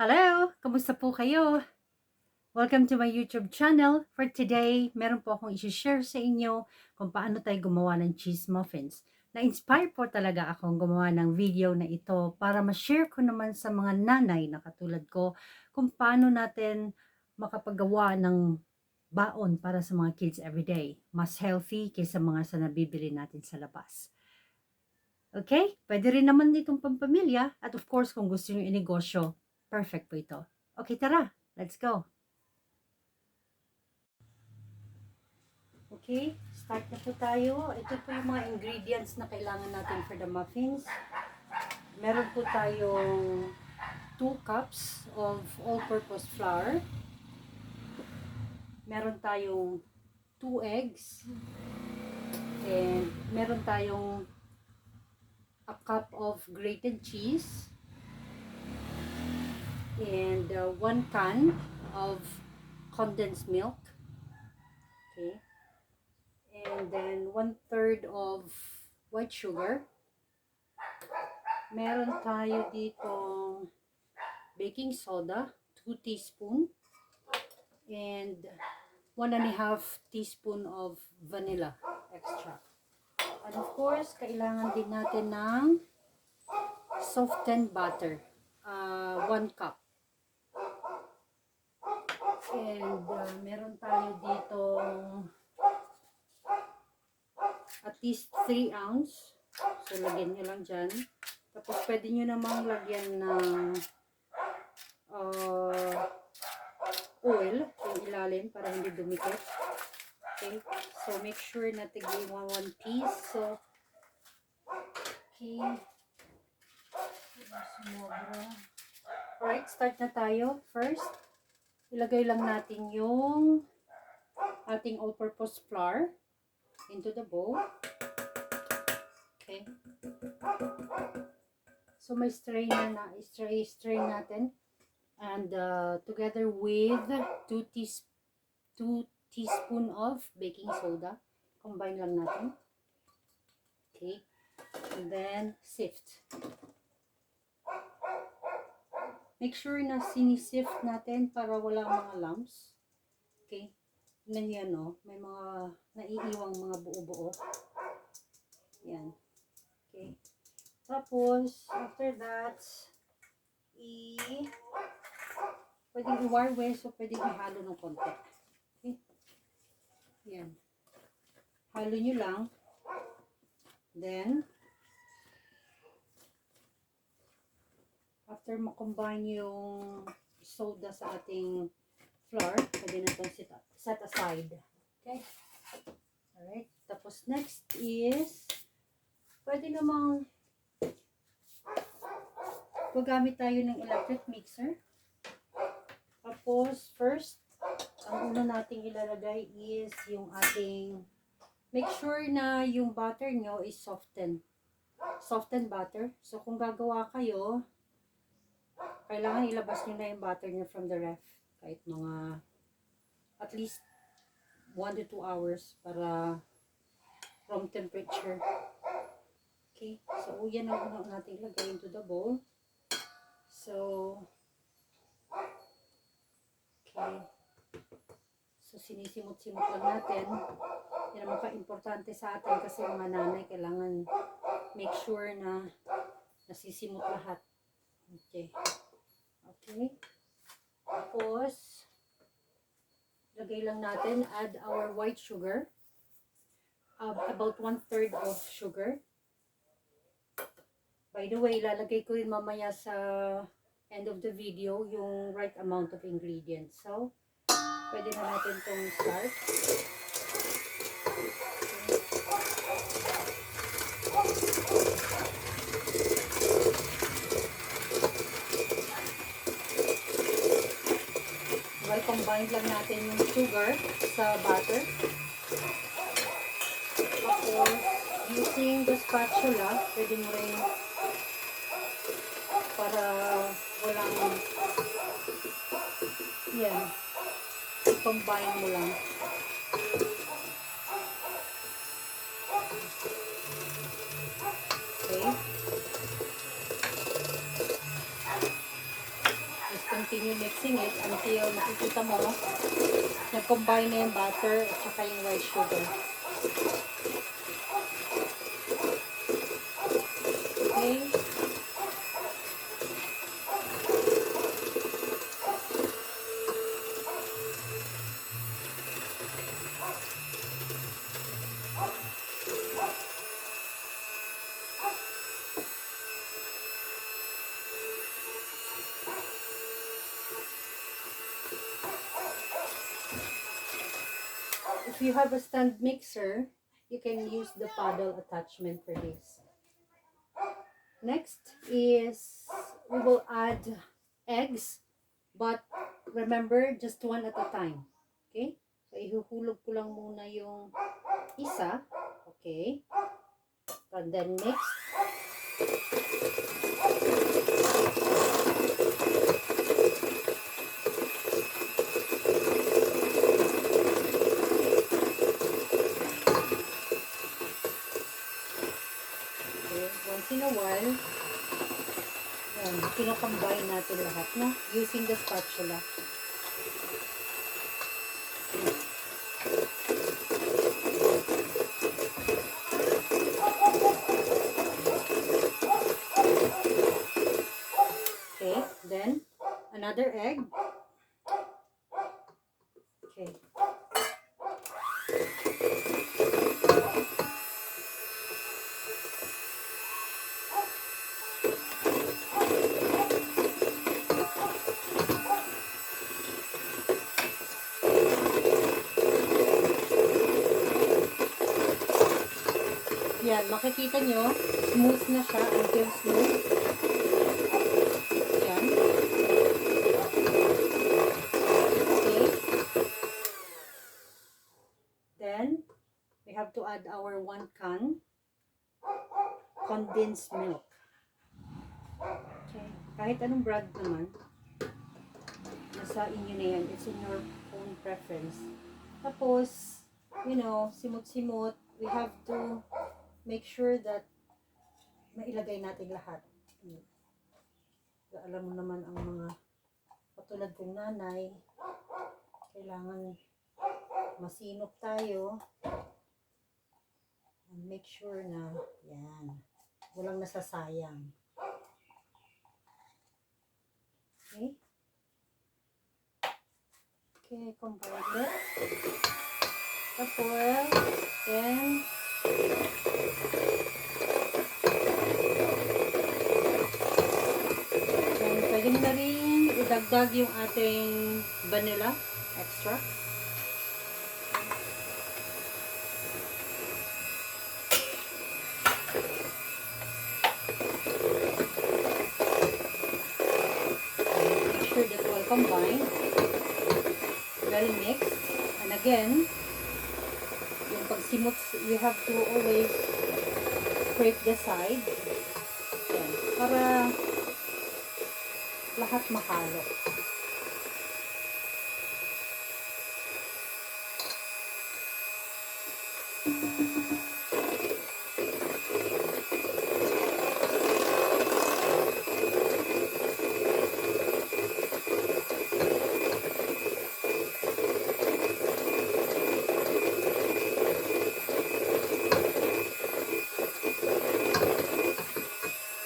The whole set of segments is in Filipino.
Hello! Kamusta po kayo? Welcome to my YouTube channel. For today, meron po akong i-share sa inyo kung paano tayo gumawa ng cheese muffins. Na-inspire po talaga akong gumawa ng video na ito para ma-share ko naman sa mga nanay na katulad ko kung paano natin makapagawa ng baon para sa mga kids everyday. Mas healthy kaysa mga sa nabibili natin sa labas. Okay? Pwede rin naman itong pampamilya at of course kung gusto nyo inegosyo, perfect po ito. Okay, tara! Let's go! Okay, start na po tayo. Ito po yung mga ingredients na kailangan natin for the muffins. Meron po tayong 2 cups of all-purpose flour. Meron tayong 2 eggs. And meron tayong a cup of grated cheese. And 1 can of condensed milk. Okay. And then 1/3 of white sugar. Meron tayo ditong baking soda, 2 teaspoon. And 1.5 teaspoon of vanilla extract. And of course, kailangan din natin ng softened butter, 1 cup. And meron tayo ditong at least 3 ounce. So, lagyan nyo lang dyan. Tapos, pwede nyo namang lagyan ng oil yung ilalim para hindi dumikit. Okay. So, make sure na tigay 1 piece. So, okay. Alright, start na tayo. First, ilagay lang natin yung ating all-purpose flour into the bowl. Okay. So may strain na strain natin, and together with 2 teaspoon of baking soda, combine lang natin. Okay. And then sift. Make sure na sinisift natin para walang mga lumps. Okay. Tingnan yan, no? May mga naiiwang mga buo-buo. Yan. Okay. Tapos, after that, pwedeng i-wire so pwedeng ihalo ng konti. Okay. Yan. Halo nyo lang. Then, after makombine yung soda sa ating flour, pwede na itong set aside. Okay. Alright. Tapos next is, pwede namang gagamit tayo ng electric mixer. Tapos first, ang una nating ilalagay is yung ating, make sure na yung butter nyo is softened butter. So kung gagawa kayo, kailangan ilabas nyo na yung butter nyo from the ref. Kahit mga at least 1 to 2 hours para room temperature. Okay, so yan ang unang natin ilagay into the bowl. So, okay. So, sinisimot-simot lang natin. Yan ang maka-importante sa atin kasi mga nanay kailangan make sure na nasisimot lahat. Okay. Okay. Tapos, lagay lang natin, add our white sugar. About 1/3 of sugar. By the way, lalagay ko rin mamaya sa end of the video yung right amount of ingredients. So, pwede na natin itong start. Well, combine lang natin yung sugar sa butter. Tapos, using the spatula, pwede mo rin para walang yan, i-combine mo lang. Okay. continue mixing it until makikita mo nag-combine na yung butter at saka yung white sugar. Okay. If you have a stand mixer, you can use the paddle attachment for this. Next is we will add eggs, but remember just one at a time. Okay? So ihuhulog ko lang muna yung isa. Okay? And then mix. Once in a while, yan, kinocombine natin lahat, no? Using the spatula. Okay, then, another egg. Okay. Yan, makikita nyo, smooth na siya until smooth. Yan. Okay. Then, we have to add our 1 can condensed milk. Okay. Kahit anong brand naman, nasa inyo na yan. It's in your own preference. Tapos, you know, simot-simot, we have to make sure that mailagay natin lahat. Alam mo naman ang mga katulad kong nanay, kailangan masinop tayo and make sure na yan, walang nasasayang. Okay? Okay, combine it. Tapos, then, pwede mo na rin idagdag yung ating vanilla extract. Make sure that well combined, well mixed, and again, yung pagsimot, you have to always scrape the side. Yan, para lahat mahalo.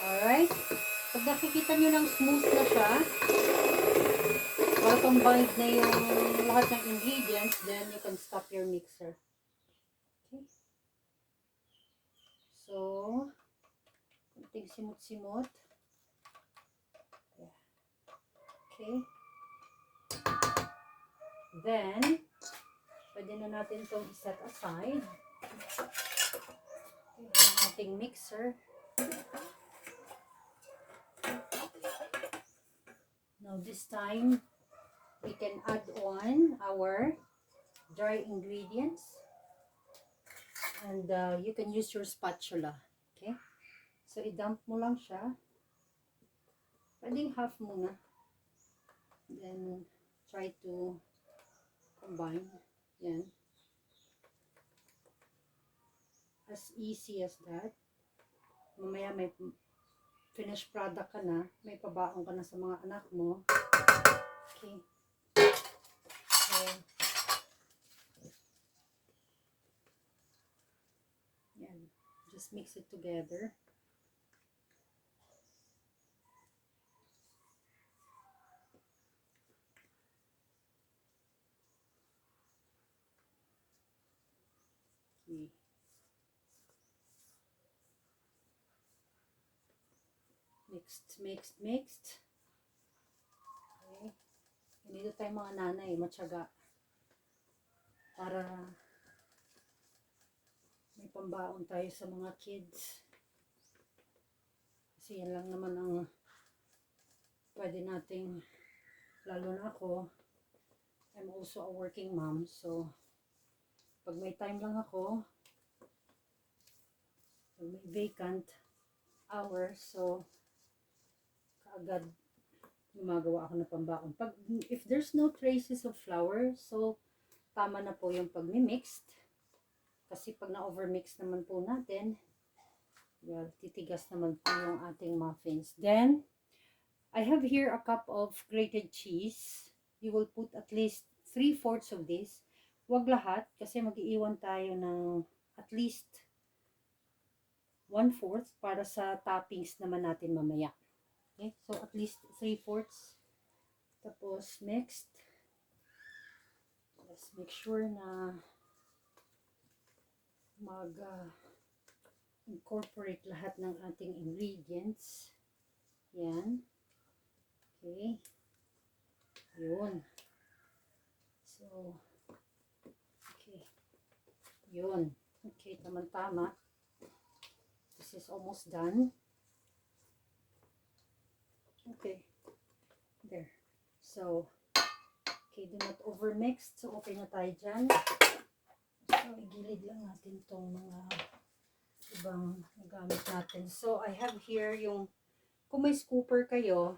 Alright? Pag nakikita nyo ng smooth na siya, well combined na yung lahat ng ingredients, then you can stop your mixer. Okay? So, kunting simot-simot. Yeah. Okay? Then, pwede na natin itong set aside. Okay, ang ating mixer. Now this time, we can add on our dry ingredients. And you can use your spatula. Okay? So, i-dump mo lang siya. Pwedeng half muna. Then, try to combine. Yan. As easy as that. Mamaya may finished product ka na, may pabaon ka na sa mga anak mo. Okay. So, yan. Just mix it together. Okay. Mixed. Okay. Ganito tayo mga nanay, matyaga. Para may pambaon tayo sa mga kids. Kasi yan lang naman ang pwede nating, lalo na ako, I'm also a working mom. So, pag may time lang ako, pag may vacant hours, so, kaagad gumagawa ako ng pambaon. If there's no traces of flour, so, tama na po yung pag-mixed. Kasi pag na-overmix naman po natin, well, titigas naman po yung ating muffins. Then, I have here a cup of grated cheese. You will put at least 3/4 of this. Huwag lahat kasi mag-iiwan tayo ng at least 1/4 para sa toppings naman natin mamaya. Okay, so at least 3/4. Tapos mixed. Let's make sure na incorporate lahat ng ating ingredients. Yan. Okay. Yun. So, okay. Yun. Okay, tama-tama. This is almost done. Okay. There. So, okay, do not overmix. So, okay na tayo dyan. So, igilid lang natin itong mga ibang gamit natin. So, I have here yung, kung may scooper kayo,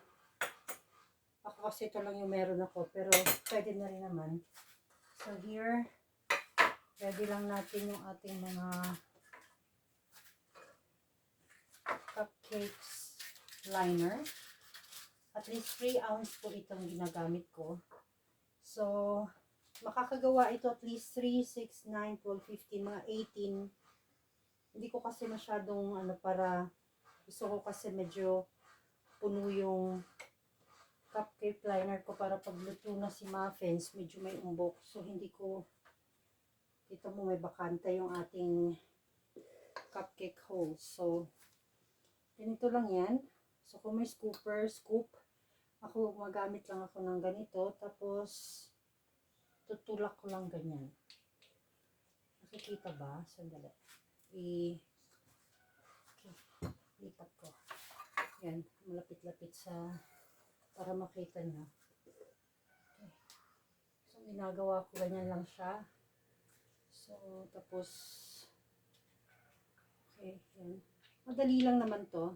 ako kasi ito lang yung meron ako, pero pwede na rin naman. So, here, ready lang natin yung ating mga cupcakes liner. At least 3 ounce po itong ginagamit ko. So, makakagawa ito at least 3, 6, 9, 12, 15, mga 18. Hindi ko kasi masyadong para gusto ko kasi medyo puno yung cupcake liner ko para pagluto na si muffins, medyo may umbok. So, hindi ko, kita mo may bakante yung ating cupcake holes. So, ganito lang yan. So, kung may scooper, scoop, ako magamit lang ako ng ganito. Tapos, tutulak ko lang ganyan. Nakikita ba? Sandali. Okay. Lipat ko. Yan. Malapit-lapit sa para makita nyo. Okay. So, ginagawa ko ganyan lang siya. So, tapos okay. Yan. Madali lang naman to.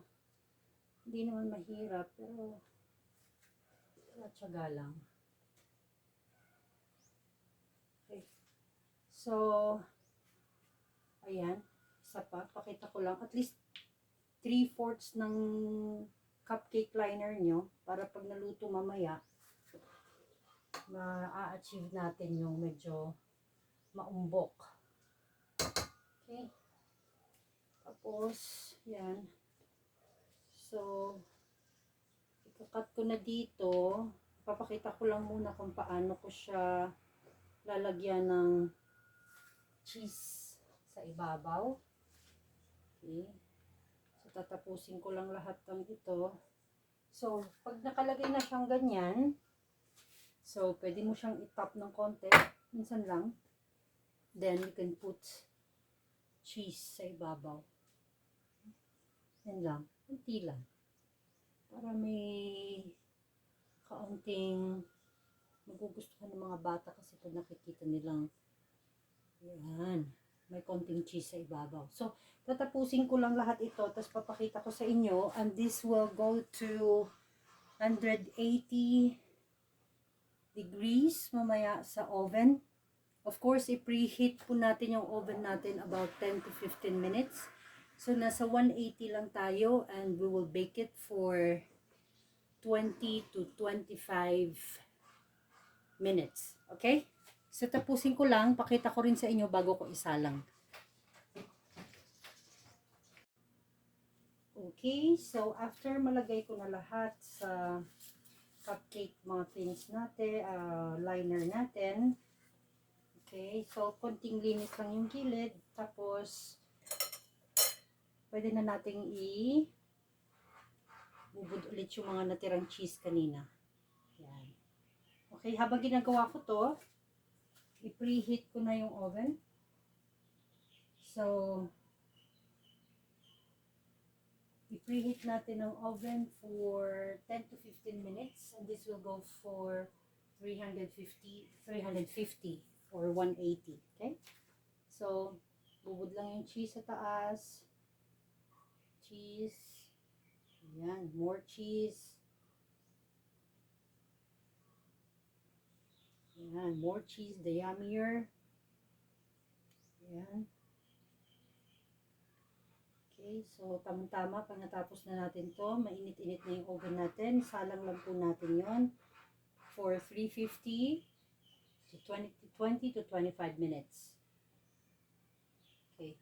Hindi naman mahirap. Pero tsaga lang. Okay. So, ayan. Isa pa. Pakita ko lang. At least 3/4 ng cupcake liner nyo para pag naluto mamaya ma-achieve natin yung medyo maumbok. Okay. Tapos, yan. So, ikakat ko na dito. Papakita ko lang muna kung paano ko siya lalagyan ng cheese sa ibabaw. Okay. So, tatapusin ko lang lahat ng ito. So, pag nakalagay na siyang ganyan, so, pwede mo siyang i-top ng konti. Minsan lang. Then, you can put cheese sa ibabaw. Yan lang. Kunti lang. Para may kaunting magugustuhan ng mga bata kasi pag nakikita nilang yan, may konting cheese sa ibabaw. So, tatapusin ko lang lahat ito, tapos papakita ko sa inyo, and this will go to 180 degrees mamaya sa oven. Of course, i-preheat po natin yung oven natin about 10 to 15 minutes. So, nasa 180 lang tayo, and we will bake it for 20 to 25 minutes. Okay? So, tapusin ko lang. Pakita ko rin sa inyo bago ko isalang. Okay, so after malagay ko na lahat sa cupcake muffins natin, liner natin. Okay, so konting linis lang yung gilid. Tapos, pwede na nating bubud ulit yung mga natirang cheese kanina. Yan. Okay, habang ginagawa ko to, i-preheat ko na yung oven. So, i-preheat natin ang oven for 10 to 15 minutes. And this will go for 350 or 180. Okay? So, bubud lang yung cheese sa taas. Cheese. Ayan, more cheese. Ayan, more cheese, the yummier. Ayan. Okay, so tamang-tama pag natapos na natin to, mainit-init na yung oven natin. Salang lang po natin yon for 350 to 20 to 25 minutes. Okay.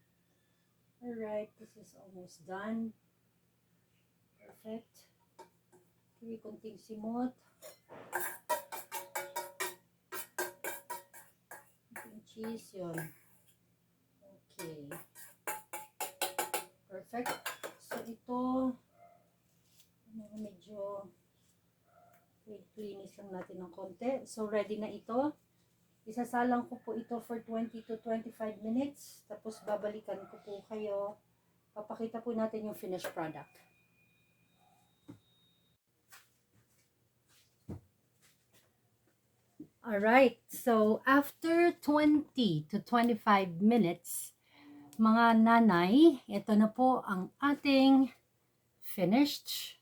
Alright, this is almost done. Perfect. Okay, konting simot. Konting cheese, yun. Okay. Perfect. So, ito, medyo cleanish lang natin ng konti. So, ready na ito. Isasalang ko po ito for 20 to 25 minutes. Tapos, babalikan ko po kayo. Papakita po natin yung finished product. Alright, so after 20 to 25 minutes, mga nanay, ito na po ang ating finished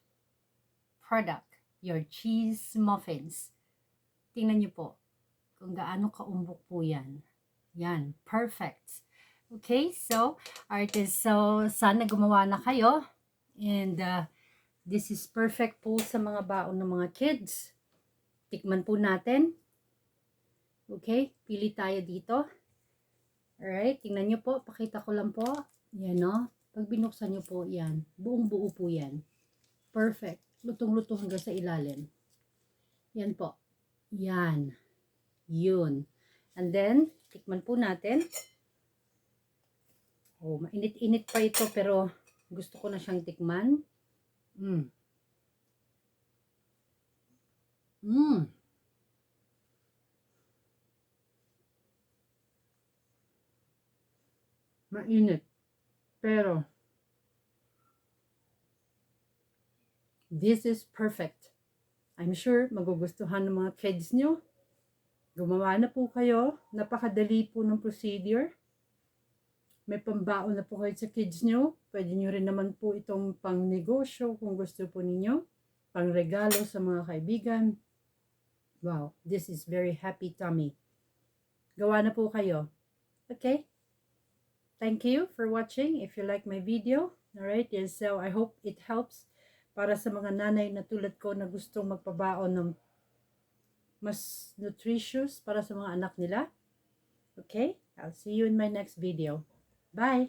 product, your cheese muffins. Tingnan nyo po kung gaano kaumbok po yan. Yan, perfect. Okay, so, artists, so sana gumawa na kayo. And this is perfect po sa mga baon ng mga kids. Tikman po natin. Okay, pili tayo dito. Alright, tingnan nyo po. Pakita ko lang po. Yan o. Pag binuksan nyo po, yan. Buong buo po yan. Perfect. Lutong-luto hanggang sa ilalim. Yan po. Yan. Yun. And then, tikman po natin. Oh, mainit-init pa ito pero gusto ko na siyang tikman. Mainit. Pero, this is perfect. I'm sure magugustuhan ng mga kids nyo. Gumawa na po kayo. Napakadali po ng procedure. May pambaon na po kayo sa kids nyo. Pwede nyo rin naman po itong pang negosyo kung gusto po ninyo. Pang regalo sa mga kaibigan. Wow, this is very happy tummy. Gawa na po kayo. Okay? Thank you for watching. If you like my video, alright, yes, so I hope it helps para sa mga nanay na tulad ko na gustong magpabaon ng mas nutritious para sa mga anak nila. Okay? I'll see you in my next video. Bye!